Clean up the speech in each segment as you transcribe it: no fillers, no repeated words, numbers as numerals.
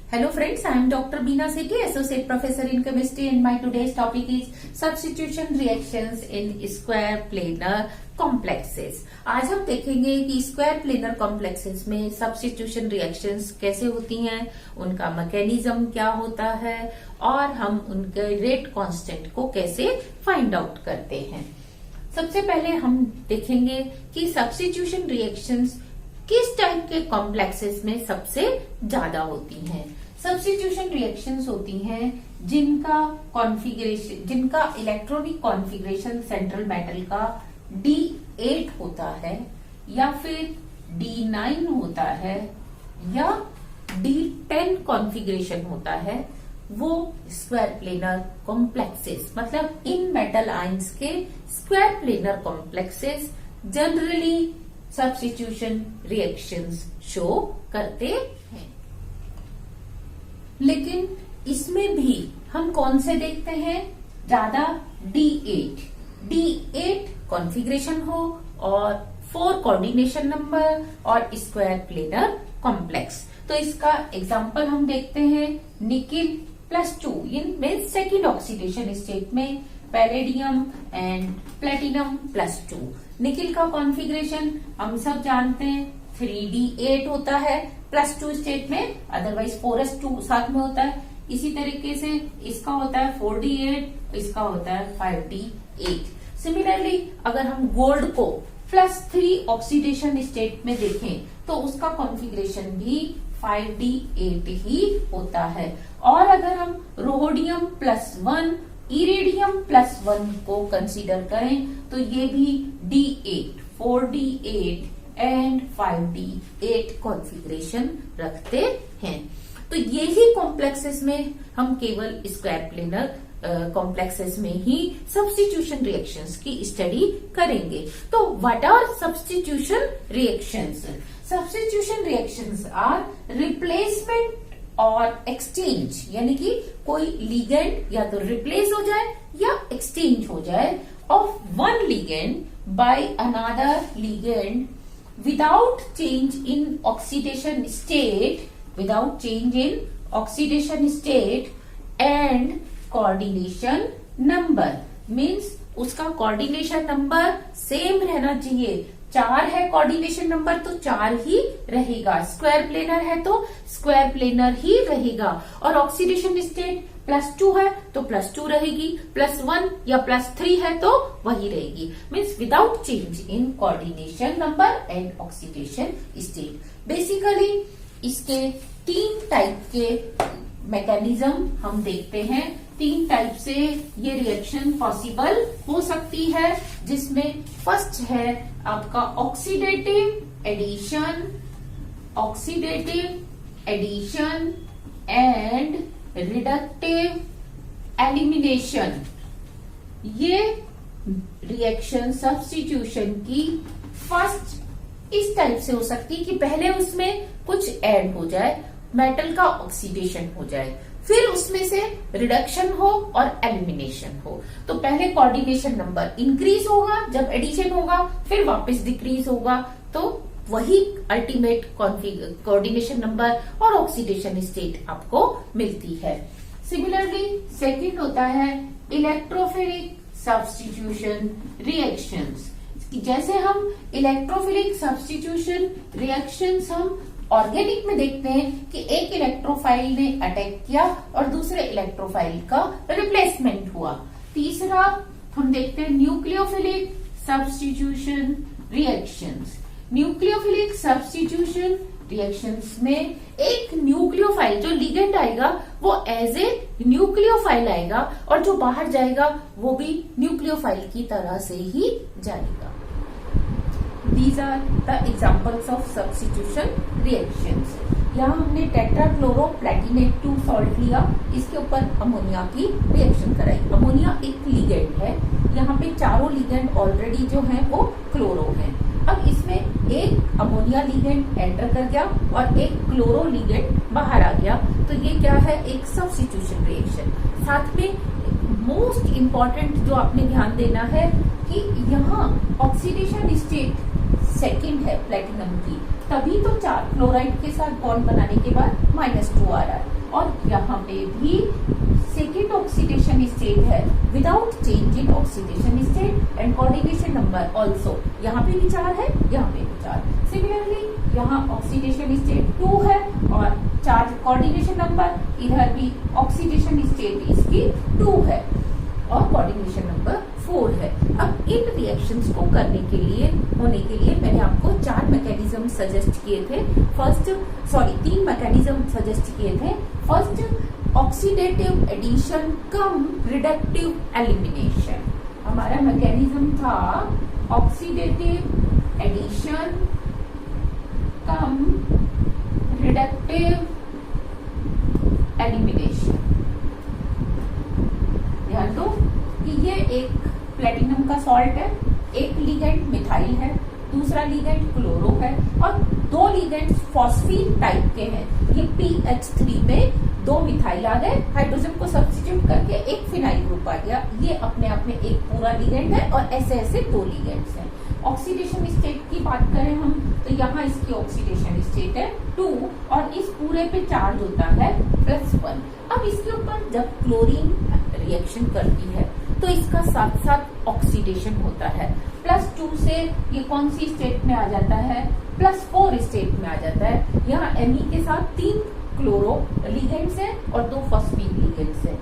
Hello friends, I am Dr. Beena Sethi, Associate Professor in Chemistry, and my today's topic is substitution reactions in square planar complexes. आज हम देखेंगे कि square planar complexes में substitution reactions कैसे होती हैं, उनका मैकेनिज्म क्या होता है और हम उनके रेट कांस्टेंट को कैसे फाइंड आउट करते हैं। सबसे पहले हम देखेंगे कि सब्स्टिट्यूशन रिएक्शंस किस टाइप के कॉम्प्लेक्सेस में सबसे ज्यादा होती हैं। सब्स्टिट्यूशन रिएक्शंस होती हैं जिनका इलेक्ट्रॉनिक कॉन्फ़िगरेशन सेंट्रल मेटल का D8 होता है या फिर D9 होता है या D10 कॉन्फ़िगरेशन होता है, वो स्क्वायर प्लेनर कॉम्प्लेक्सेस मतलब इन मेटल आयंस के square planar complexes generally substitution reactions show करते हैं। लेकिन इसमें भी हम कौन से देखते हैं, ज्यादा D8 कॉन्फ़िगरेशन हो और 4 कोऑर्डिनेशन नंबर और स्क्वायर प्लेनर कॉम्प्लेक्स। तो इसका एग्जांपल हम देखते हैं निकिल +2 इन मींस सेकेंड ऑक्सीडेशन स्टेट में पैलेडियम एंड प्लेटिनम +2। निकिल का कॉन्फ़िगरेशन हम सब जानते हैं 3D8 होता है +2 स्टेट में, अदरवाइज 4s2 साथ में होता है। इसी तरीके से इसका होता है 4D8, इसका होता है 5D8। सिमिलरली अगर हम गोल्ड को +3 ऑक्सीडेशन स्टेट में देखें तो उसका कॉन्फ़िगरेशन भी 5D8 ही होता है। और अगर हम रोडियम +1 इरिडियम +1 को कंसीडर करें तो ये भी D8, 4D8 and 5D8 configuration रखते हैं। तो यही कॉम्प्लेक्सेस में हम केवल स्क्वायर प्लेनर कॉम्प्लेक्सेस में ही सब्स्टिट्यूशन रिएक्शंस की स्टडी करेंगे। तो what are substitution reactions? Substitution reactions are replacement और एक्सचेंज, यानी कि कोई लिगेंड या तो रिप्लेस हो जाए या एक्सचेंज हो जाए of one ligand by another ligand without change in oxidation state and coordination number. Means उसका कोऑर्डिनेशन नंबर सेम रहना चाहिए। 4 है कोऑर्डिनेशन नंबर तो 4 ही रहेगा, स्क्वायर प्लेनर है तो स्क्वायर प्लेनर ही रहेगा, और ऑक्सीडेशन स्टेट +2 है तो +2 रहेगी, +1 या +3 है तो वही रहेगी। Means without change in coordination number and oxidation state. Basically इसके 3 टाइप के मैकेनिज्म हम देखते हैं। 3 टाइप से ये रिएक्शन पॉसिबल हो सकती है, जिसमें फर्स्ट है आपका oxidative addition and reductive elimination. ये रिएक्शन सब्स्टिट्यूशन की फर्स्ट इस टाइप से हो सकती है कि पहले उसमें कुछ ऐड हो जाए, मेटल का ऑक्सीडेशन हो जाए, फिर उसमें से रिडक्शन हो और एलिमिनेशन हो। तो पहले कोऑर्डिनेशन नंबर इंक्रीज होगा, जब एडिशन होगा फिर वापस डिक्रीज होगा, तो वही अल्टीमेट कोऑर्डिनेशन नंबर और ऑक्सीडेशन स्टेट आपको मिलती है। सिमिलरली सेकंड होता है इलेक्ट्रोफिलिक सब्स्टिट्यूशन रिएक्शंस। जैसे हम इलेक्ट्रोफिलिक सब्स्टिट्यूशन रिएक्शंस हम ऑर्गेनिक में देखते हैं कि एक इलेक्ट्रोफाइल ने अटैक किया और दूसरे इलेक्ट्रोफाइल का रिप्लेसमेंट हुआ। तीसरा हम देखते हैं nucleophilic substitution reactions. Nucleophilic substitution reactions में एक न्यूक्लियोफाइल जो लिगेंड आएगा वो एज ए न्यूक्लियोफाइल आएगा और जो बाहर जाएगा वो भी न्यूक्लियोफाइल की तरह से ही जाएगा। These are the examples of substitution reactions. यहाँ हमने टेट्राक्लोरोप्लेटिनेट 2 सॉल्ट लिया, इसके ऊपर अमोनिया की रिएक्शन कराई। अमोनिया एक लिगेंड है, यहाँ पे चारों लिगेंड ऑलरेडी जो हैं वो क्लोरो हैं। अब इसमें एक अमोनिया लिगेंड एंटर कर गया और एक क्लोरो लिगेंड बाहर आ गया, तो ये क्या है, एक सब्स्टिट्यूशन रिएक्शन। साथ में मोस्ट इम्पॉर्टेंट जो आपने ध्यान देना है कि यहाँ ऑक्सीडेशन स्टेट सेकंड है प्लेटिनम की, तभी तो 4 क्लोराइड के साथ बॉन्ड बनाने के बाद -2 आ रहा है। और यहाँ पे भी सेकेंड ऑक्सीडेशन स्टेट है without change in oxidation state and coordination number also. यहाँ पे भी 4 है, यहाँ पे भी 4। सिमिलरली यहाँ ऑक्सीडेशन स्टेट 2 है और चार्ज कोऑर्डिनेशन नंबर, इधर भी ऑक्सीडेशन स्टेट इसकी 2 है और कोऑर्डिनेशन नंबर 4 है। अब इन रिएक्शंस को करने के लिए मैंने आपको 4 मैकेनिज्म सजेस्ट किए थे। 3 मैकेनिज्म सजेस्ट किए थे। First oxidative addition cum reductive elimination. हमारा मैकेनिज्म था oxidative addition cum reductive elimination. ध्यान दो कि ये एक प्लेटिनम का सॉल्ट है, एक लिगेंड मिथाइल है, दूसरा लिगेंड क्लोरो है और 2 लिगेंड्स फॉस्फीन टाइप के हैं। ये PH3 में 2 मिथाइल आ गए, हाइड्रोजन को सब्स्टिट्यूट करके एक फिनाइल ग्रुप आ गया। ये अपने आप में एक पूरा लिगेंड है और ऐसे ऐसे 2 लिगेंड्स हैं। ऑक्सीडेशन स्टेट की बात करें हम तो यहाँ इसकी ऑक्सीडेशन स्टेट है 2 और इस पूरे पे चार्ज होता है +1। अब इसके ऊपर जब क्लोरीन रिएक्शन करती है तो इसका साथ साथ ऑक्सीडेशन होता है। +2 से ये कौन सी स्टेट में आ जाता है, +4 स्टेट में आ जाता है। यहाँ Me के साथ 3 क्लोरो लिगेंड्स है और 2 फॉस्फीन लिगेंड्स है।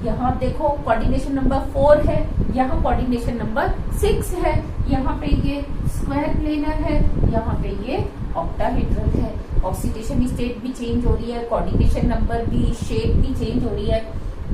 यहाँ देखो कोऑर्डिनेशन नंबर 4 है, यहाँ कोऑर्डिनेशन नंबर 6 है, यहाँ पे ये स्क्वायर प्लेनर है, यहाँ पे ये ऑक्टाहेड्रल है। ऑक्सीडेशन स्टेट भी चेंज हो रही है, कोऑर्डिनेशन नंबर भी, शेप भी चेंज हो रही है।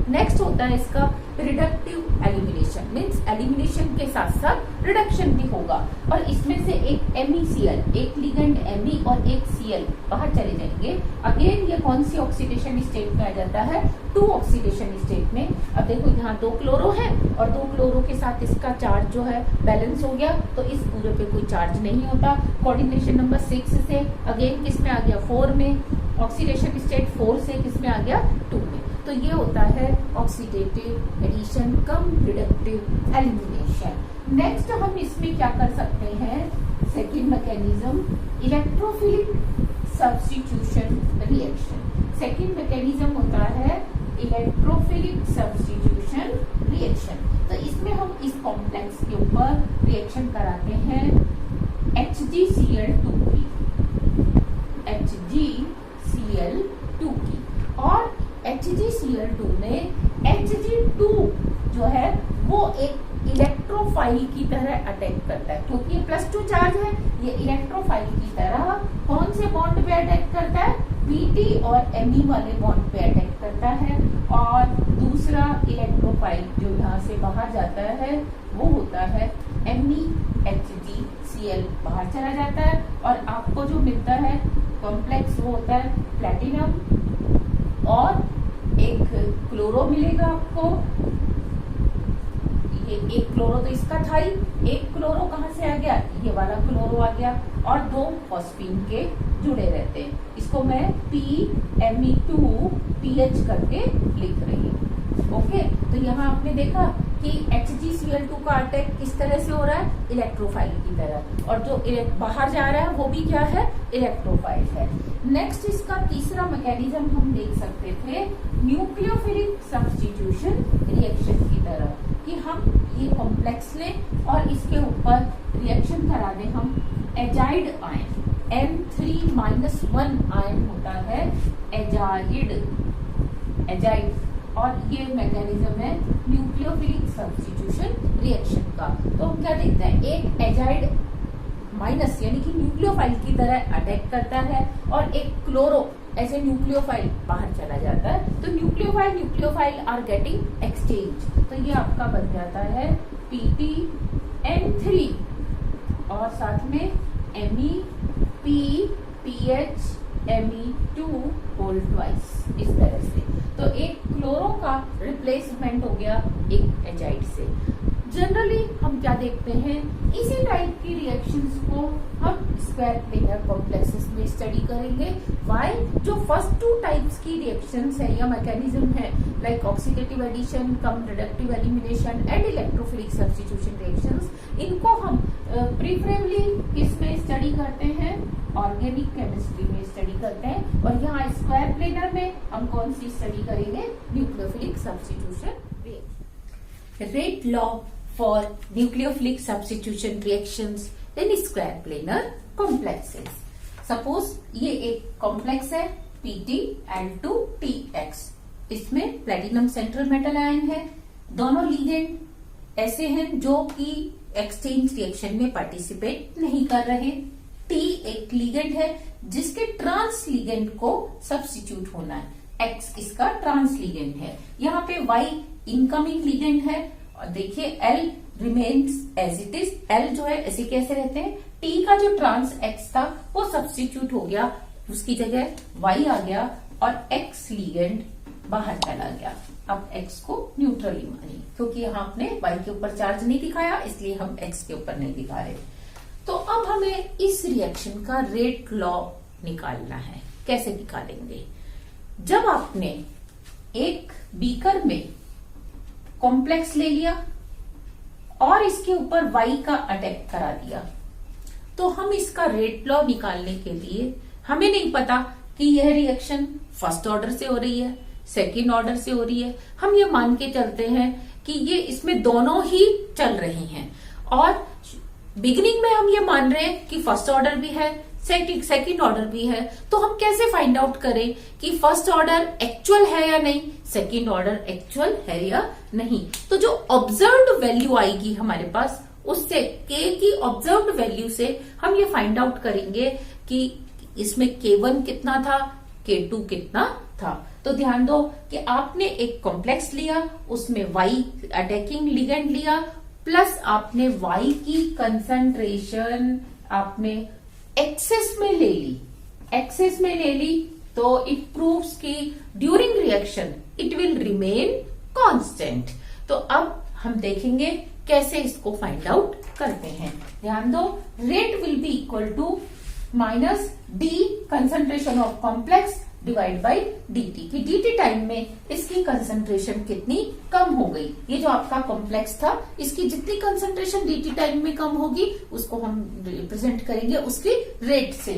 नेक्स्ट होता है इसका रिडक्टिव एलिमिनेशन, मीन्स एलिमिनेशन के साथ साथ रिडक्शन भी होगा और इसमें से एक MECl, एक लिगेंड Me और एक Cl बाहर चले जाएंगे। अगेन ये कौन सी ऑक्सीडेशन स्टेट में आ जाता है, 2 ऑक्सीडेशन स्टेट में। अब देखो यहाँ 2 क्लोरो है और 2 क्लोरो के साथ इसका चार्ज जो है बैलेंस हो गया, तो इस पूरे पे कोई चार्ज नहीं होता। कोऑर्डिनेशन नंबर 6 से अगेन किस में आ गया, 4 में। ऑक्सीडेशन स्टेट 4 से किस में आ गया, 2 में। तो ये होता है oxidative addition cum reductive elimination. Next हम इसमें क्या कर सकते हैं, second mechanism electrophilic substitution reaction. Second mechanism होता है इलेक्ट्रोफिलिक सब्स्टिट्यूशन रिएक्शन। तो इसमें हम इस कॉम्प्लेक्स के ऊपर रिएक्शन कराते हैं HgCl2 की, HgCl2 की। और HgCl2 में Hg2 जो है वो एक इलेक्ट्रोफाइल की तरह अटैक करता है, क्योंकि ये +2 चार्ज है। ये इलेक्ट्रोफाइल की तरह कौन से बॉन्ड पे अटैक करता है, Pt और Me वाले बॉन्ड पे अटैक करता है। और दूसरा इलेक्ट्रोफाइल जो यहाँ से बाहर जाता है वो होता है MeHgCl, बाहर चला जाता है और आपको जो मिलता है कॉम्प्लेक्स वो होता है प्लैटिनम और एक क्लोरो मिलेगा आपको। ये एक क्लोरो तो इसका था ही, एक क्लोरो कहाँ से आ गया, ये वाला क्लोरो आ गया और 2 फॉस्फीन के जुड़े रहते हैं। इसको मैं PMe2PH करके लिख रही हूँ। ओके, तो यहाँ आपने देखा कि HgCl2 का अटैक किस तरह से हो रहा है, इलेक्ट्रोफाइल की तरह, और जो बाहर जा रहा है वो भी क्या है, इलेक्ट्रोफाइल है। नेक्स्ट इसका तीसरा मैकेनिज्म हम देख सकते थे न्यूक्लियोफिलिक सब्स्टिट्यूशन रिएक्शन की तरह, कि हम ये कॉम्प्लेक्स लें और इसके ऊपर रिएक्शन करा दें हम एजाइड आयन, N3-1 आयन होता है एजाइड, और ये मैकेनिज्म है न्यूक्लियोफिलिक सब्स्टिट्यूशन रिएक्शन का। तो हम क्या देखते हैं, एक एजाइड माइनस यानी कि न्यूक्लियोफाइल की तरह अटैक करता है और एक क्लोरो ऐसे न्यूक्लियोफाइल बाहर चला जाता है। तो न्यूक्लियोफाइल आर गेटिंग एक्सचेंज, तो ये आपका बन जाता है PTN3 और साथ में MEPPH Me2 होल ट्वाइस, इस तरह से। तो एक क्लोरो का रिप्लेसमेंट हो गया एक एजाइड से। जनरली हम क्या देखते हैं, इसी टाइप की रिएक्शंस को हम स्क्वायर प्लेनर कॉम्प्लेक्सेस में स्टडी करेंगे। व्हाई? जो फर्स्ट टू टाइप्स की रिएक्शंस है या मैकेनिज्म है, like oxidative addition, cum reductive elimination and electrophilic substitution reactions, इनको हम प्रीफरेबली किस में स्टडी करते हैं, ऑर्गेनिक केमिस्ट्री में स्टडी करते हैं। और यहाँ स्क्वायर प्लेनर में हम कौन सी स्टडी करेंगे, nucleophilic substitution reaction. Rate law for nucleophilic substitution reactions in square planar complexes. Suppose ये एक कॉम्प्लेक्स है PtL2TX, इसमें प्लेटिनम सेंट्रल मेटल आयन है, दोनों लिगेंड ऐसे हैं जो कि एक्सचेंज रिएक्शन में पार्टिसिपेट नहीं कर रहे। T एक लिगेंड है जिसके ट्रांस लिगेंड को सब्स्टिट्यूट होना है, X इसका ट्रांस लिगेंड है, यहाँ पे Y इनकमिंग लिगेंड है, और देखिए L remains as it is, L जो है ऐसे कैसे रहते हैं, T का जो ट्रांस X था वो सब्स्टिट्यूट हो गया, उसकी जगह Y आ गया और X लिगेंड बाहर चला गया। अब X को न्यूट्रली मानिए, क्योंकि यहाँ आपने Y के ऊपर चार्ज नहीं दिखाया इसलिए हम X के ऊपर नहीं दिखा रहे। तो अब हमें इस रिएक्शन का रेट लॉ निकालना है। कैसे निकालेंगे? जब आपने एक बीकर में कॉम्प्लेक्स ले लिया और इसके ऊपर Y का अटैक करा दिया, तो हम इसका रेट लॉ निकालने के लिए, हमें नहीं पता कि यह रिएक्शन फर्स्ट ऑर्डर से हो रही है, सेकेंड ऑर्डर से हो रही है, हम ये मान के चलते हैं कि ये इसमें दोनों ही चल रहे हैं। और बिगिनिंग में हम ये मान रहे हैं कि फर्स्ट ऑर्डर भी है, सेकेंड ऑर्डर भी है, तो हम कैसे फाइंड आउट करें कि फर्स्ट ऑर्डर एक्चुअल है या नहीं, सेकेंड ऑर्डर एक्चुअल है या नहीं। तो जो ऑब्जर्व्ड वैल्यू आएगी हमारे पास, उससे K की ऑब्जर्व्ड वैल्यू से हम ये फाइंड आउट करेंगे कि इसमें K1 कितना था, K2 कितना था। तो ध्यान दो कि आपने एक कॉम्प्लेक्स लिया, उसमें Y अटैकिंग लिगेंड लिया, प्लस आपने Y की कंसंट्रेशन आपने एक्सेस में ले ली, एक्सेस में ले ली, तो इट प्रूव्स कि during reaction it will remain constant. तो अब हम देखेंगे कैसे इसको फाइंड आउट करते हैं। ध्यान दो, rate will be equal to minus D concentration of complex divide by dt, कि dt टाइम में इसकी कंसंट्रेशन कितनी कम हो गई। ये जो आपका कॉम्प्लेक्स था, इसकी जितनी कंसंट्रेशन dt टाइम में कम होगी उसको हम रिप्रेजेंट करेंगे उसकी रेट से।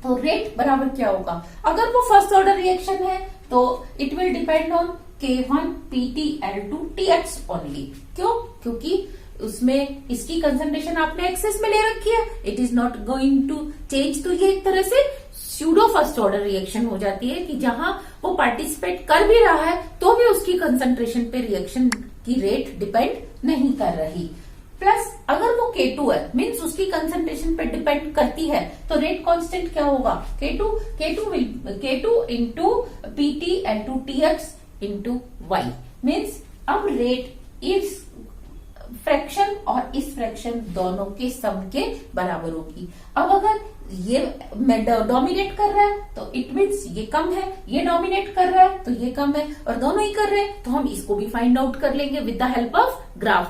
तो रेट बराबर क्या होगा, अगर वो फर्स्ट ऑर्डर रिएक्शन है तो it will depend on K1 PtL2TX only. क्यों? क्योंकि उसमें इसकी कंसंट्रेशन आपने एक्सेस में ले रखी है, it is not going to change. तो ये एक तरह से स्यूडो फर्स्ट ऑर्डर रिएक्शन हो जाती है कि जहां वो पार्टिसिपेट कर भी रहा है तो भी उसकी कंसंट्रेशन पे रिएक्शन की रेट डिपेंड नहीं कर रही। प्लस अगर वो K2 है, मीन्स उसकी कंसंट्रेशन पे डिपेंड करती है, तो रेट कांस्टेंट क्या होगा, K2 into PtL2TX into Y। Means अब रेट इस फ्रैक्शन और इस फ्रैक्शन दोनों के सम के बराबर होगी। अब अगर ये डोमिनेट कर रहा है तो इट मीन्स ये कम है, ये डोमिनेट कर रहा है तो ये कम है, और दोनों ही कर रहे हैं तो हम इसको भी फाइंड आउट कर लेंगे with the help of graph.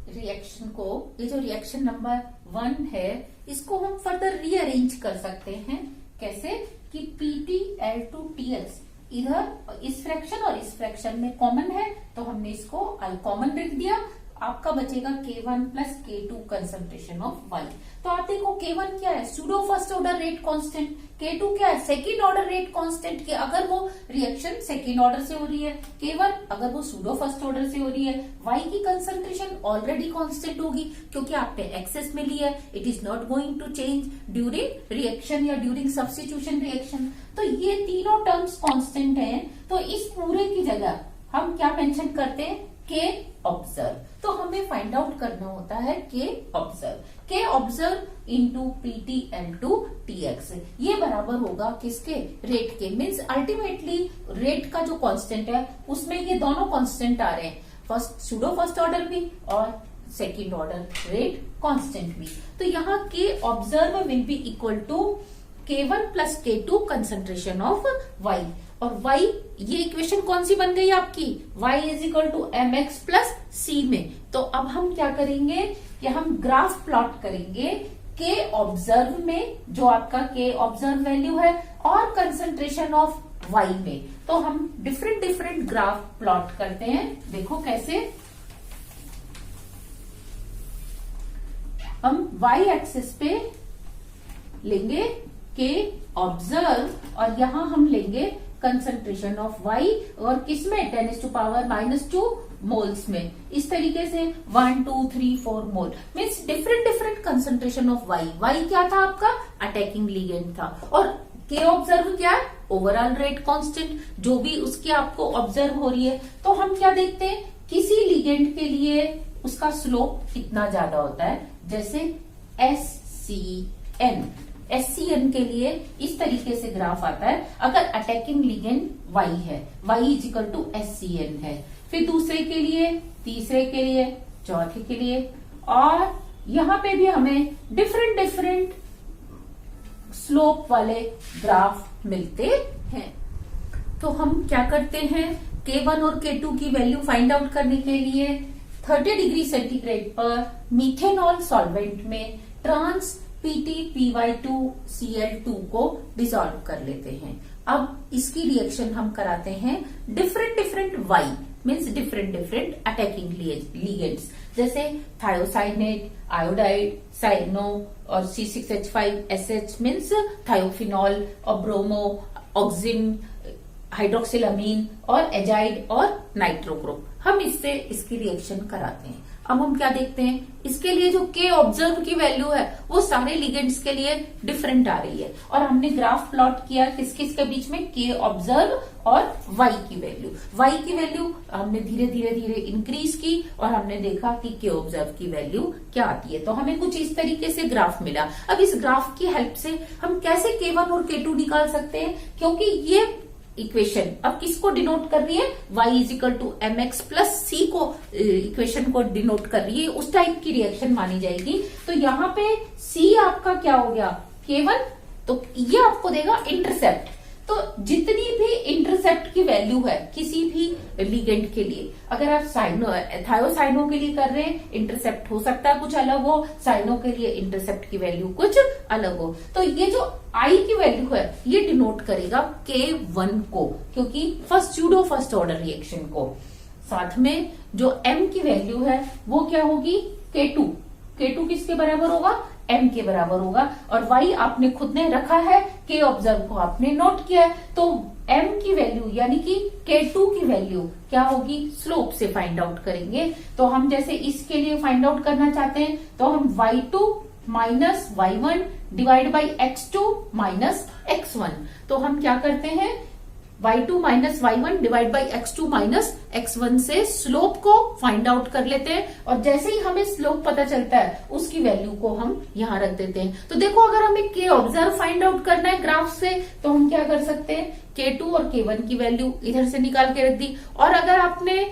Reaction को, ये जो रिएक्शन नंबर 1 है, इसको हम फर्दर रीअरेंज कर सकते हैं। कैसे? कि PtL2TX इधर इस फ्रैक्शन और इस फ्रैक्शन में कॉमन है तो हमने इसको कॉमन लिख दिया। आपका बचेगा K1 plus K2 concentration of Y। तो आप देखो K1 क्या है, pseudo first order rate constant, K2 क्या है, सेकेंड ऑर्डर रेट कांस्टेंट, कि अगर वो रिएक्शन सेकेंड ऑर्डर से हो रही है, K1 अगर वो सूडो फर्स्ट ऑर्डर से हो रही है, Y की कंसंट्रेशन ऑलरेडी कांस्टेंट होगी क्योंकि आपने एक्सेस में लिया है, it is not going to change during reaction या ड्यूरिंग सब्स्टिट्यूशन रिएक्शन। तो ये तीनों टर्म्स कांस्टेंट हैं, तो इस पूरे की जगह हम क्या मेंशन करते हैं, K ऑब्जर्व। तो हमें फाइंड आउट करना होता है K ऑब्जर्व इंटू PtL2TX, ये बराबर होगा किसके, रेट के। मीन्स अल्टीमेटली रेट का जो कांस्टेंट है उसमें ये दोनों कांस्टेंट आ रहे हैं, फर्स्ट सूडो फर्स्ट ऑर्डर भी और सेकेंड ऑर्डर रेट कांस्टेंट भी। तो यहाँ K observe will be equal to K1 plus K2 concentration of Y, और y, ये इक्वेशन कौन सी बन गई आपकी, y is equal to m x plus c में। तो अब हम क्या करेंगे कि हम ग्राफ प्लॉट करेंगे के ऑब्जर्व में, जो आपका के ऑब्जर्व वैल्यू है, और कंसंट्रेशन ऑफ y में। तो हम डिफरेंट डिफरेंट ग्राफ प्लॉट करते हैं। देखो कैसे, हम y एक्सिस पे लेंगे के ऑब्जर्व और यहां हम लेंगे कंसंट्रेशन ऑफ y, और किसमें 10⁻⁻2 मोल्स में। इस तरीके से 1 2 3 4 मोल means different different concentration of y। y क्या था आपका, अटैकिंग लिगेंड था, और के ऑब्जर्व क्या है, ओवरऑल रेट कांस्टेंट, जो भी उसकी आपको ऑब्जर्व हो रही है। तो हम क्या देखते हैं, किसी लिगेंड के लिए उसका स्लोप इतना ज्यादा होता है, जैसे SCN के लिए इस तरीके से ग्राफ आता है अगर अटैकिंग लिगेंड y है, y is equal to SCN है। फिर दूसरे के लिए, तीसरे के लिए, चौथे के लिए, और यहां पे भी हमें डिफरेंट डिफरेंट स्लोप वाले ग्राफ मिलते हैं। तो हम क्या करते हैं, K1 और K2 की वैल्यू फाइंड आउट करने के लिए 30 डिग्री सेंटीग्रेड पर मीथेनॉल सॉल्वेंट में ट्रांस PTPY2Cl2 को डिसॉल्व कर लेते हैं। अब इसकी रिएक्शन हम कराते हैं different different y means different different attacking ligands, जैसे थायोसाइनेट, आयोडाइड, साइनो और C6H5SH मीन्स थायोफिनॉल, और ब्रोमो, ऑक्सिन, हाइड्रोक्सिलामीन और एजाइड और नाइट्रोग्रुप। हम इससे इसकी रिएक्शन कराते हैं। अब हम क्या देखते हैं, इसके लिए जो के ऑब्जर्व की वैल्यू है वो सारे लिगेंड्स के लिए डिफरेंट आ रही है, और हमने ग्राफ प्लॉट किया किस किस के बीच में, के ऑब्जर्व और y की वैल्यू। y की वैल्यू हमने धीरे धीरे धीरे इंक्रीज की और हमने देखा कि के ऑब्जर्व की वैल्यू क्या आती है। तो हमें कुछ इस तरीके से ग्राफ मिला। अब इस ग्राफ की हेल्प से हम कैसे K1 और K2 निकाल सकते हैं, क्योंकि ये इक्वेशन अब किसको डिनोट कर रही है, y is equal to m x plus c को, इक्वेशन को डिनोट कर रही है, उस टाइप की रिएक्शन मानी जाएगी। तो यहाँ पे c आपका क्या हो गया, K1, तो ये आपको देगा इंटरसेप्ट। तो जितनी भी इंटरसेप्ट की वैल्यू है किसी भी लिगेंड के लिए, अगर आप थायोसाइनो के लिए कर रहे हैं, इंटरसेप्ट हो सकता है कुछ अलग हो, साइनो के लिए इंटरसेप्ट की वैल्यू कुछ अलग हो। तो ये जो I की वैल्यू है ये डिनोट करेगा K1 को, क्योंकि फर्स्ट ऑर्डर रिएक्शन को। साथ में जो M की वैल्यू है वो क्या होगी, K2 किसके बराबर होगा, M के बराबर होगा, और y आपने खुद ने रखा है, K ऑब्जर्व को आपने नोट किया है। तो M की वैल्यू यानी कि K2 की वैल्यू क्या होगी, स्लोप से फाइंड आउट करेंगे। तो हम जैसे इसके लिए फाइंड आउट करना चाहते हैं तो हम y2 minus y1 divide by x2 minus x1। तो हम क्या करते हैं, y2 minus y1 divide by x2 minus x1 से स्लोप को फाइंड आउट कर लेते हैं, और जैसे ही हमें स्लोप पता चलता है उसकी वैल्यू को हम यहां रख देते हैं। तो देखो, अगर हमें के ऑब्जर्व फाइंड आउट करना है ग्राफ से तो हम क्या कर सकते हैं, K2 और K1 की वैल्यू इधर से निकाल के रख दी, और अगर आपने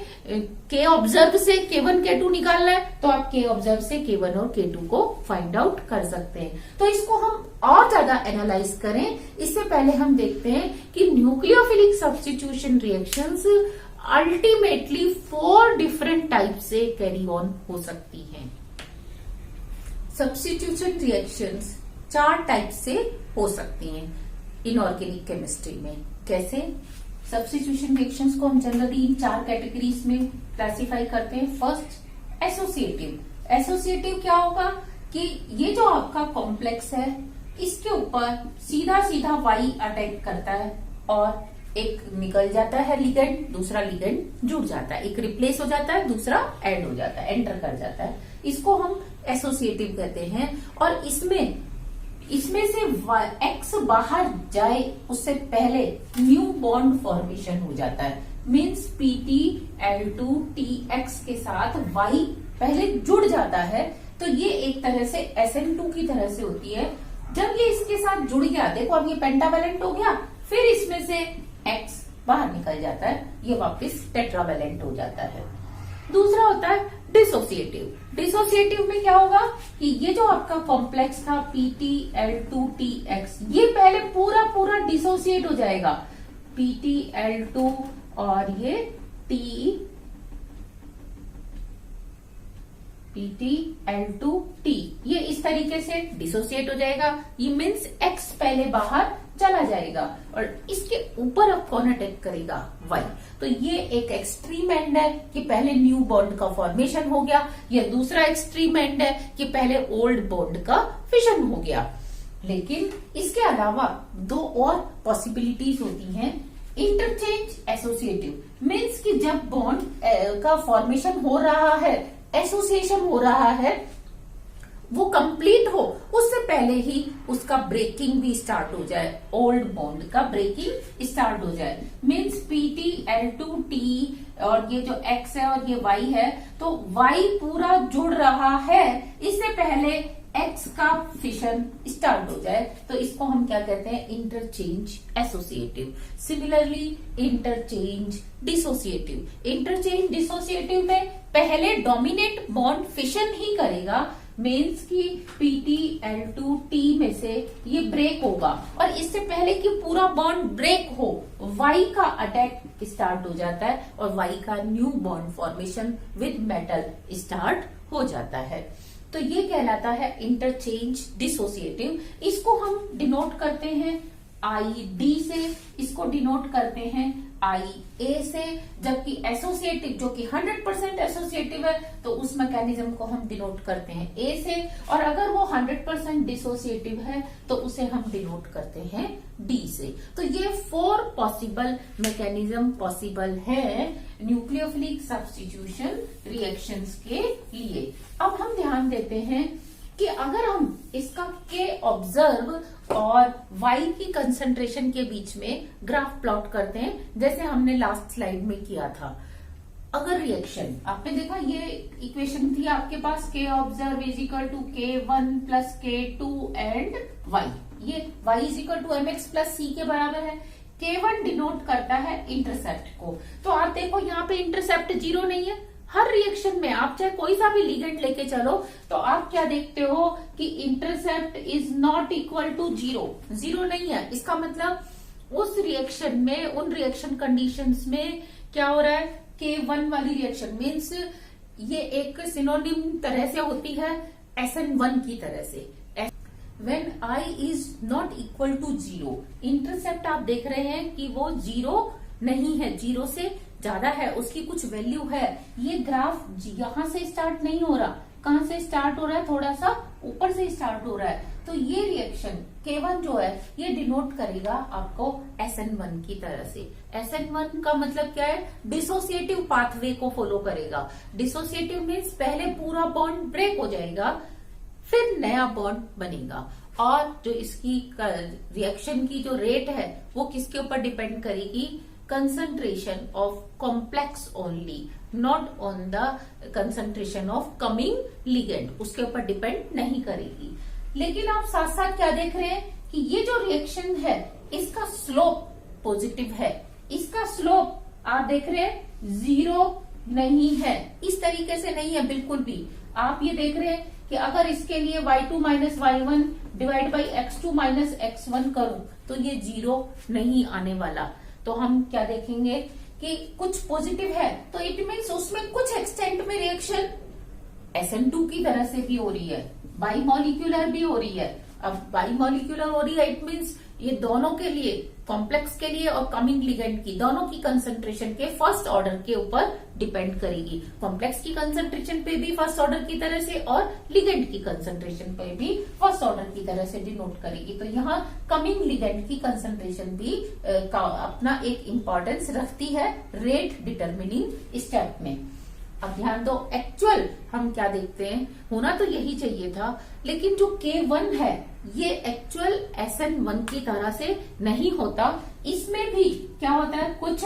के ऑब्जर्व से K1 K2 निकालना है तो आप के ऑब्जर्व से K1 और K2 को फाइंड आउट कर सकते हैं। तो इसको हम और ज्यादा एनालाइज करें इससे पहले हम देखते हैं कि nucleophilic substitution reactions ultimately 4 different type से कैरी ऑन हो सकती हैं। सब्स्टिट्यूशन रिएक्शंस 4 टाइप से हो सकती हैं इनऑर्गेनिक केमिस्ट्री में। कैसे, सब्स्टिट्यूशन रिएक्शंस को हम जनरली इन 4 कैटेगरीज में क्लासिफाई करते हैं। First, associative. एसोसिएटिव क्या होगा कि ये जो आपका कॉम्प्लेक्स है इसके ऊपर सीधा सीधा y अटैक करता है और एक निकल जाता है लिगेंड, दूसरा लिगेंड जुड़ जाता है, एक रिप्लेस हो जाता है, दूसरा ऐड हो जाता है, एंटर कर जाता है। इसको हम एसोसिएटिव कहते हैं। और इसमें से x बाहर जाए उससे पहले न्यू बॉन्ड फॉर्मेशन हो जाता है, मीन्स PTL2TX के साथ y पहले जुड़ जाता है। तो ये एक तरह से SN2 की तरह से होती है। जब ये इसके साथ जुड़ गया, देखो अब ये पेंटावेलेंट हो गया, फिर इसमें से X बाहर निकल जाता है, ये वापस टेट्रावेलेंट हो जाता है। दूसरा होता है डिसोसिएटिव। डिसोसिएटिव में क्या होगा कि ये जो आपका कॉम्प्लेक्स था PTL2TX, ये पहले पूरा डिसोसिएट हो जाएगा, PtL2 और ये PtL2T, ये इस तरीके से डिसोसिएट हो जाएगा। ये मीन्स X पहले बाहर चला जाएगा और इसके ऊपर अब कौन अटैक करेगा? Y। तो ये एक एक्सट्रीम एंड है कि पहले न्यू बॉन्ड का फॉर्मेशन हो गया, ये दूसरा एक्सट्रीम एंड है कि पहले ओल्ड बॉन्ड का फिशन हो गया। लेकिन इसके अलावा दो और पॉसिबिलिटीज होती हैं। इंटरचेंज एसोसिएटिव मीन्स कि जब बॉन्ड का फॉर्मेशन हो रहा है, एसोसिएशन हो रहा है, वो कंप्लीट हो उससे पहले ही उसका ब्रेकिंग भी स्टार्ट हो जाए, ओल्ड बॉन्ड का ब्रेकिंग स्टार्ट हो जाए। मीन्स PtL2T और ये जो X है और ये Y है, तो Y पूरा जुड़ रहा है इससे पहले X का फिशन स्टार्ट हो जाए, तो इसको हम क्या कहते हैं? Interchange associative. Similarly interchange dissociative. Interchange dissociative में पहले डोमिनेट बॉन्ड फिशन ही करेगा, मीन्स की PtL2T में से ये ब्रेक होगा और इससे पहले कि पूरा बॉन्ड ब्रेक हो Y का अटैक स्टार्ट हो जाता है और Y का new bond formation with metal start हो जाता है। तो ये कहलाता है इंटरचेंज डिसोसिएटिव। इसको हम डिनोट करते हैं ID से, इसको डिनोट करते हैं IA से, जबकि एसोसिएटिव जो कि 100% एसोसिएटिव है तो उस मैकेनिज्म को हम डिनोट करते हैं A से, और अगर वो 100% डिसोसिएटिव है तो उसे हम डिनोट करते हैं D से। तो ये 4 पॉसिबल मैकेनिज्म पॉसिबल है न्यूक्लियोफिलिक सब्स्टिट्यूशन रिएक्शंस के लिए। अब हम ध्यान देते हैं कि अगर हम इसका K ऑब्जर्व और Y की कंसंट्रेशन के बीच में ग्राफ प्लॉट करते हैं, जैसे हमने लास्ट स्लाइड में किया था। अगर रिएक्शन आपने देखा, ये इक्वेशन थी आपके पास, K observe is equal to K1 plus K2 and Y। ये Y is equal to MX plus C के बराबर है। K1 डिनोट करता है इंटरसेप्ट को, तो आप देखो यहाँ पे इंटरसेप्ट 0 नहीं है। हर रिएक्शन में आप चाहे कोई सा भी लिगेंड लेके चलो तो आप क्या देखते हो कि intercept is not equal to 0, 0 नहीं है। इसका मतलब उस रिएक्शन में, उन रिएक्शन कंडीशंस में क्या हो रहा है? K1 वाली रिएक्शन मीन्स ये एक सिनोनिम तरह से होती है SN1 की तरह से। When I is not equal to 0, intercept आप देख रहे हैं कि वो 0 नहीं है, 0 से ज्यादा है, उसकी कुछ वैल्यू है। ये ग्राफ यहां से स्टार्ट नहीं हो रहा, कहां से स्टार्ट हो रहा है? थोड़ा सा ऊपर से स्टार्ट हो रहा है। तो ये रिएक्शन K1 जो है ये डिनोट करेगा आपको SN1 की तरह से। SN1 का मतलब क्या है? डिसोसिएटिव पाथवे को फॉलो करेगा। डिसोसिएटिव मीन्स पहले पूरा बॉन्ड ब्रेक हो जाएगा, फिर नया बॉन्ड बनेगा, और जो इसकी रिएक्शन की जो रेट है वो किसके ऊपर डिपेंड करेगी? concentration of complex only, not on the concentration of coming ligand, उसके ऊपर डिपेंड नहीं करेगी। लेकिन आप साथ साथ क्या देख रहे हैं कि ये जो रिएक्शन है इसका स्लोप पॉजिटिव है, इसका स्लोप आप देख रहे हैं 0 नहीं है, इस तरीके से नहीं है बिल्कुल भी। आप ये देख रहे हैं कि अगर इसके लिए y2 minus y1 divide by x2 minus x1 करूं तो ये 0 नहीं आने वाला। तो हम क्या देखेंगे कि कुछ पॉजिटिव है तो इट मीन्स उसमें कुछ एक्सटेंट में रिएक्शन SN2 की तरह से भी हो रही है, बाई मॉलिक्यूलर भी हो रही है। अब बाई मॉलिक्यूलर हो रही है इट मीन्स ये दोनों के लिए, कॉम्प्लेक्स के लिए और कमिंग लिगेंड की, दोनों की कंसंट्रेशन के फर्स्ट ऑर्डर के ऊपर डिपेंड करेगी। कॉम्प्लेक्स की कंसंट्रेशन पे भी फर्स्ट ऑर्डर की तरह से और लिगेंड की कंसंट्रेशन पे भी फर्स्ट ऑर्डर की तरह से डिनोट करेगी। तो यहाँ कमिंग लिगेंड की कंसंट्रेशन भी अपना एक इम्पोर्टेंस रखती है रेट डिटर्मिनिंग स्टेप में। अब ध्यान दो, एक्चुअल हम क्या देखते हैं, होना तो यही चाहिए था, लेकिन जो K1 है ये एक्चुअल SN1 की तरह से नहीं होता। इसमें भी क्या होता है, कुछ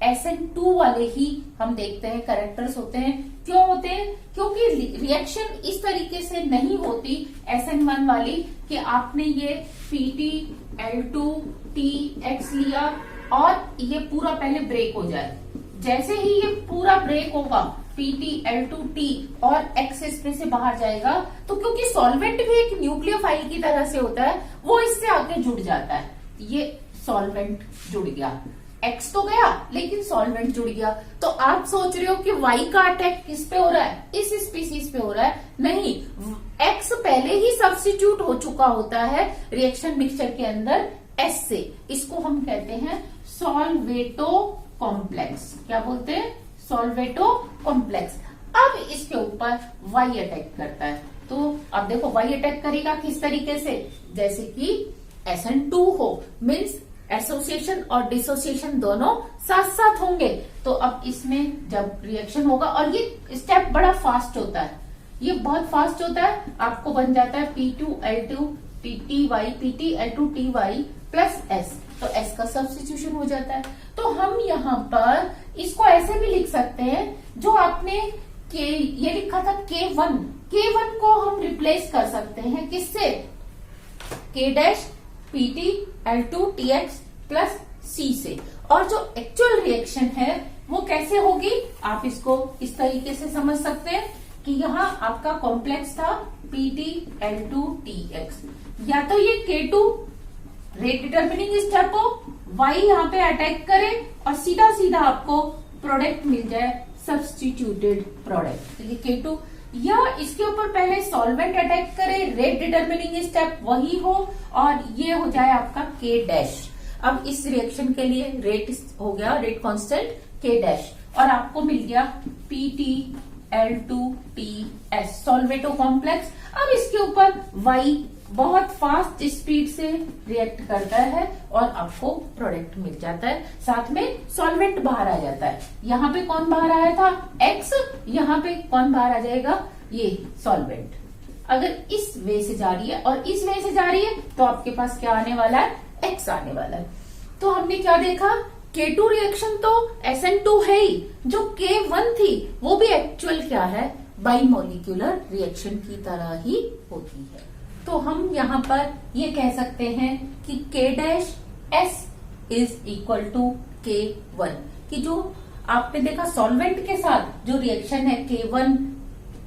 SN2 वाले ही हम देखते हैं कैरेक्टर्स होते हैं। क्यों होते हैं? क्योंकि रिएक्शन इस तरीके से नहीं होती SN1 वाली कि आपने ये PtL2TX लिया और ये पूरा पहले ब्रेक हो जाए। जैसे ही ये पूरा ब्रेक होगा PtL2T और X इसमें से बाहर जाएगा, तो क्योंकि सॉल्वेंट भी एक न्यूक्लियोफाइल की तरह से होता है वो इससे आके जुड़ जाता है। ये सॉल्वेंट जुड़ गया। X तो गया लेकिन सॉल्वेंट जुड़ गया। तो आप सोच रहे हो कि Y का अटैक किस पे हो रहा है, इस स्पीसीज पे हो रहा है। नहीं, X पहले ही सब्स्टिट्यूट हो चुका होता है रिएक्शन मिक्सचर के अंदर S से। इसको हम कहते हैं सॉल्वेटो कॉम्प्लेक्स। क्या बोलते हैं? सॉल्वेटो कॉम्प्लेक्स। अब इसके ऊपर Y अटैक करता है। तो अब देखो Y अटैक करेगा किस तरीके से, जैसे कि SN2 हो, मीन्स एसोसिएशन और डिसोसिएशन दोनों साथ साथ होंगे। तो अब इसमें जब रिएक्शन होगा, और ये स्टेप बड़ा फास्ट होता है, ये बहुत फास्ट होता है, आपको बन जाता है P2L2 TY PTL2TY plus S। तो S का सब्स्टिट्यूशन हो जाता है। तो हम यहाँ पर इसको ऐसे भी लिख सकते हैं, जो आपने ये लिखा था K1 को हम रिप्लेस कर सकते हैं किससे? K dash PTL2TX plus C से। और जो एक्चुअल रिएक्शन है वो कैसे होगी, आप इसको इस तरीके से समझ सकते हैं कि यहाँ आपका कॉम्प्लेक्स था PTL2TX, या तो ये K2 रेट डिटर्मिनिंग स्टेप हो, Y यहाँ पे अटैक करे और सीधा सीधा आपको प्रोडक्ट मिल जाए, सब्स्टिट्यूटेड प्रोडक्ट। तो ये K2, या इसके ऊपर पहले सॉल्वेंट अटैक करे, रेट डिटर्मिनिंग स्टेप वही हो, और ये हो जाए आपका K डैश। अब इस रिएक्शन के लिए रेट हो गया, रेट कांस्टेंट K डैश, और आपको मिल गया PTL2TS सॉल्वेटो कॉम्प्लेक्स। अब इसके ऊपर Y बहुत फास्ट स्पीड से रिएक्ट करता है और आपको प्रोडक्ट मिल जाता है, साथ में सॉल्वेंट बाहर आ जाता है। यहाँ पे कौन बाहर आया था? X। यहाँ पे कौन बाहर आ जाएगा? ये सॉल्वेंट। अगर इस वे से जा रही है और इस वे से जा रही है तो आपके पास क्या आने वाला है? X आने वाला है। तो हमने क्या देखा? K2 रिएक्शन तो SN2 है ही, जो K1 थी वो भी एक्चुअल क्या है? बाइमोलिक्यूलर रिएक्शन की तरह ही होती है। तो हम यहाँ पर ये कह सकते हैं कि K dash S is equal to K1, कि जो आपने देखा सॉल्वेंट के साथ जो रिएक्शन है K1,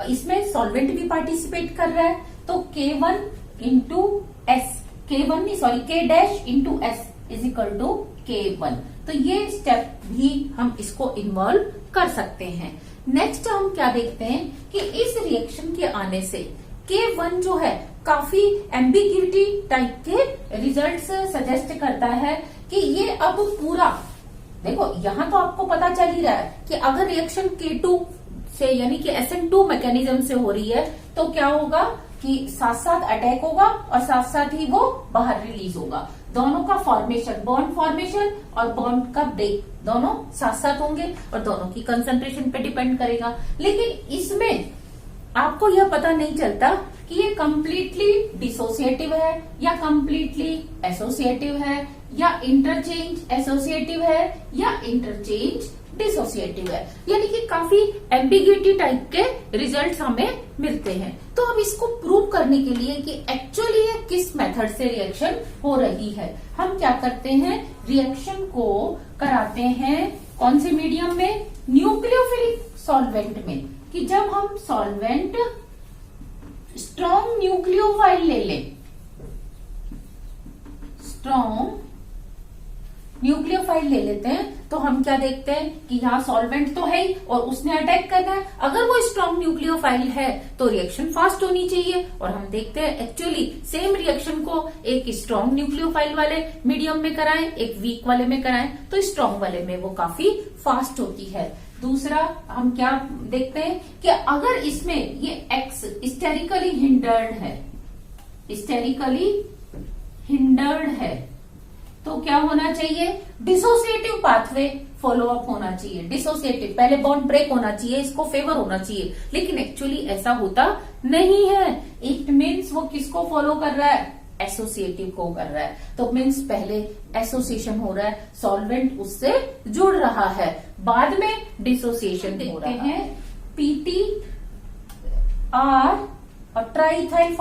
इसमें सॉल्वेंट भी पार्टिसिपेट कर रहा है, तो K1 इंटू S, K1 नहीं sorry K dash into S is equal to K1। तो ये स्टेप भी हम इसको इन्वॉल्व कर सकते हैं। नेक्स्ट हम क्या देखते हैं कि इस रिएक्शन के आने से K1 जो है काफी एम्बिग्यूटी टाइप के रिजल्ट्स सजेस्ट करता है कि ये अब पूरा, देखो यहाँ तो आपको पता चल ही रहा है कि अगर रिएक्शन K2 से यानी कि SN2 मैकेनिज्म से हो रही है तो क्या होगा कि साथ साथ अटैक होगा और साथ साथ ही वो बाहर रिलीज होगा। दोनों का फॉर्मेशन, बॉन्ड फॉर्मेशन और बॉन्ड का ब्रेक दोनों साथ साथ होंगे और दोनों की कंसंट्रेशन पे डिपेंड करेगा। लेकिन इसमें आपको यह पता नहीं चलता कि ये कंप्लीटली डिसोसिएटिव है या कंप्लीटली एसोसिएटिव है या इंटरचेंज एसोसिएटिव है या इंटरचेंज डिसोसिएटिव है, यानी कि काफी एम्बिग्यूटी टाइप के रिजल्ट्स हमें मिलते हैं। तो अब इसको प्रूव करने के लिए कि एक्चुअली ये किस मेथड से रिएक्शन हो रही है, हम क्या करते हैं, रिएक्शन को कराते हैं कौन से मीडियम में? न्यूक्लियोफिलिक सॉल्वेंट में। कि जब हम सॉल्वेंट स्ट्रॉन्ग न्यूक्लियोफाइल ले लें, स्ट्रॉन्ग न्यूक्लियोफाइल ले लेते हैं, तो हम क्या देखते हैं कि यहाँ सॉल्वेंट तो है ही और उसने अटैक करना है। अगर वो स्ट्रॉन्ग न्यूक्लियोफाइल है तो रिएक्शन फास्ट होनी चाहिए, और हम देखते हैं एक्चुअली सेम रिएक्शन को एक स्ट्रॉन्ग न्यूक्लियोफाइल वाले मीडियम में कराएं, एक वीक वाले में कराएं, तो स्ट्रॉन्ग वाले में वो काफी फास्ट होती है। दूसरा हम क्या देखते हैं कि अगर इसमें ये X स्टेरिकली हिंडर्ड है, स्टेरिकली हिंडर्ड है, तो क्या होना चाहिए? डिसोसिएटिव पाथवे फॉलो अप होना चाहिए। डिसोसिएटिव, पहले बॉन्ड ब्रेक होना चाहिए, इसको फेवर होना चाहिए, लेकिन एक्चुअली ऐसा होता नहीं है। इट मीन्स वो किसको फॉलो कर रहा है? एसोसिएटिव को कर रहा है। तो मीन्स पहले एसोसिएशन हो रहा है, सॉल्वेंट उससे जुड़ रहा है, बाद में डिसोसिएशन देखते हैं। पीटी आर और ट्राइथाइल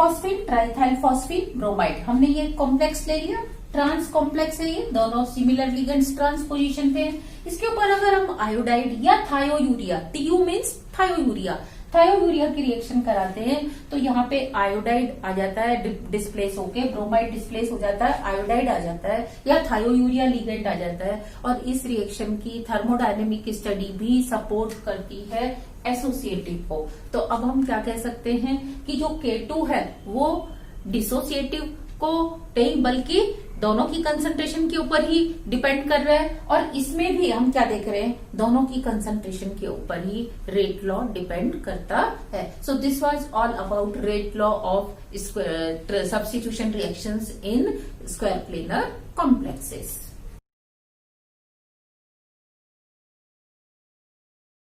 फॉस्फीन ब्रोमाइड, हमने ये कॉम्प्लेक्स ले लिया, ट्रांस कॉम्प्लेक्स है, ये दोनों सिमिलर लिगेंड्स ट्रांस पोजीशन पे हैं। इसके ऊपर अगर हम आयोडाइड या thiourea, TU means thiourea, thiourea की रिएक्शन कराते हैं तो यहाँ पे आयोडाइड आ जाता है डिस्प्लेस होके, ब्रोमाइड डिस्प्लेस हो जाता है, आयोडाइड आ जाता है या थायोयूरिया लिगेंड आ जाता है। और इस रिएक्शन की थर्मोडायनेमिक स्टडी भी सपोर्ट करती है एसोसिएटिव को। तो अब हम क्या कह सकते हैं कि जो K2 है वो डिसोसिएटिव को नहीं बल्कि दोनों की कंसंट्रेशन के ऊपर ही डिपेंड कर रहा है। और इसमें भी हम क्या देख रहे हैं, दोनों की कंसंट्रेशन के ऊपर ही रेट लॉ डिपेंड करता है। So this was all about rate law of substitution reactions in square planar complexes.